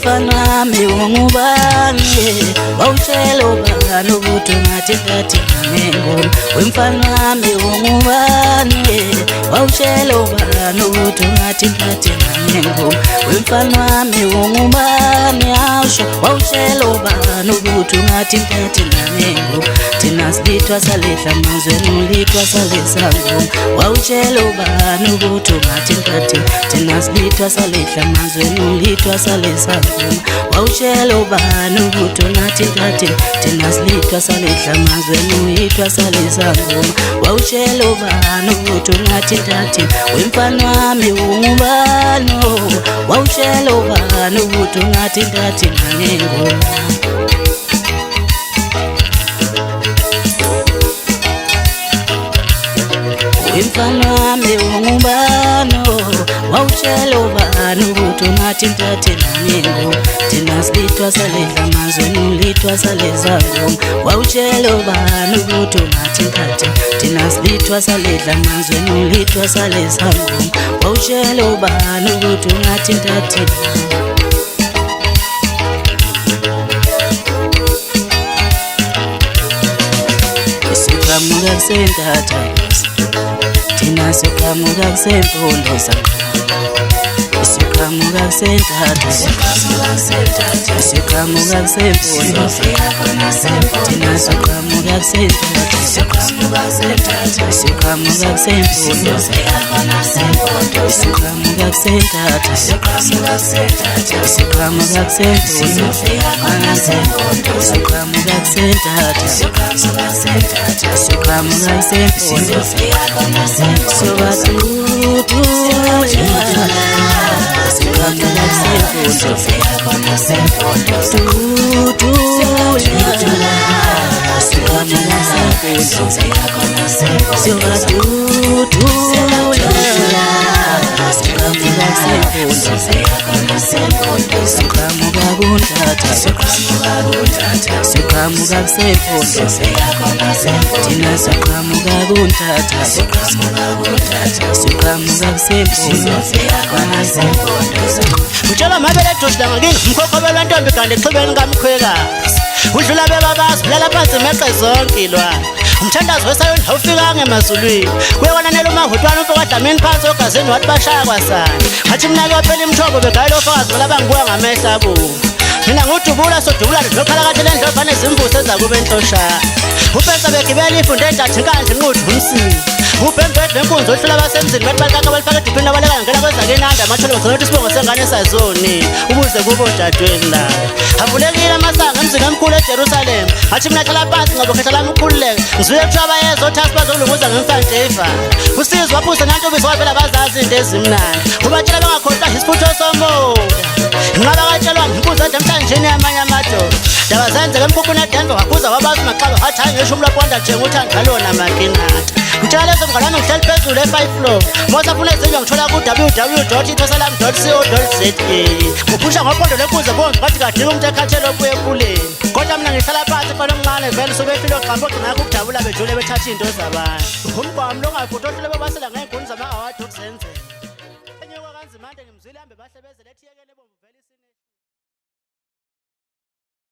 wemfana wami ungubani wawutshela ubani ukuthi ungathi ngathi ngengoma wemfana wami ungubani wawutshela ubani ukuthi ungathi ngathi ngengoma wemfana wami ungubani awusho wawutshela ubani ukuthi ungathi ngathi ngengoma thina silithwa salehla mazweni ulithwa salesangoma wawutshela ubani ukuthi ungathi ngathi thina silithwa salehla mazweni ulithwa salesangoma wawutshela ubani ukuthi ungathi ngathi thina silithwa salehla mazweni ulithwa salesangoma wawutshela ubani ukuthi ungathi ngathi wemfana wami ungubani wawutshela ubani ukuthi ungathi ngathi ngengoma wemfana wami ungubani wawutshela ubani ukuthi ungathi ngathi ngengoma thina silithwa salehla mazweni ulithwa salesangoma wawutshela ubani ukuthi ungathi ngathi thina silithwa salehla mazweni ulithwa salesangoma wawutshela ubani ukuthi ungathi ngathi isiqhamuka kusentatha thina siqhamuka kusempondo isiqhamuka kusentatha isiqhamuka kusempondo thina siqhamuka kusentatha isiqhamuka kusempondo isiqhamuka kusentatha isiqhamuka kusempondo isiqhamuka kusentatha isiqhamuka kusempondo utshela mabele doda ngingumkhokho ntombi kanti echibeni kamkhwekazi udlula bebabazi lala phansi meqe zonke lwa umthandazo wesayoni awufikanga emazulwini kuyewananela umangutwana umfoko adlamini phansi ogazini wathi bashaya kwasana ngathi mnake waphela imthobo begayela ofakazi ngoba bangibuya ngamehla abubu mina ngudubula sodubula ndilokhala kathi lendlovane zimvuso ezakube enhloshana upensa begibela ifunde endathi nkanje nquthu umsini ubhembedwe enkunzi ohlula abasemzini bathi balaka balifaka ediphini labaleka ngena kwezakenanda amathole ngokuthi isibongo sengane sazoni ubuze kubo dadweni la avulekile amasanga emzini omkhulu eJerusalem ngathi mina hlala phansi ngoba khetha lami ukukhululeka ngizuye kuthiwa bayeza othasi bazolunguza ngemfanteva usizo waphuza nantobizo waphela bazazi into ezimnandi ubatshela bangakhohlwa isifutho somoya ngaba katshelwa ngimbuzo namhlanje yamanye amadoda daba zenzeka empuphu nedenva wakuza wabazi maxaba wathi hayi ngisho umlapho ndathenga uthanda ngalona makinata utshela lezo mnganami ngihleli phezulu e5 floor mosafuna ezinye ngithola ku www.ithosalam.co.za uphusha ngophondo lekuze bonke ngathi kadinga umuntu ekhathele obuye ekuleni kodwa mina ngihlala phansi phela omncane vele sobefile oqhambo ogcina ukudabula bejule bethatha into zabantu umgwami longafuthi ohlele bebasela ngey'nguni zama-award okusenzela enye kwakanzimande ngimzwile hambe bahle bezele ethi yekele bomvu vele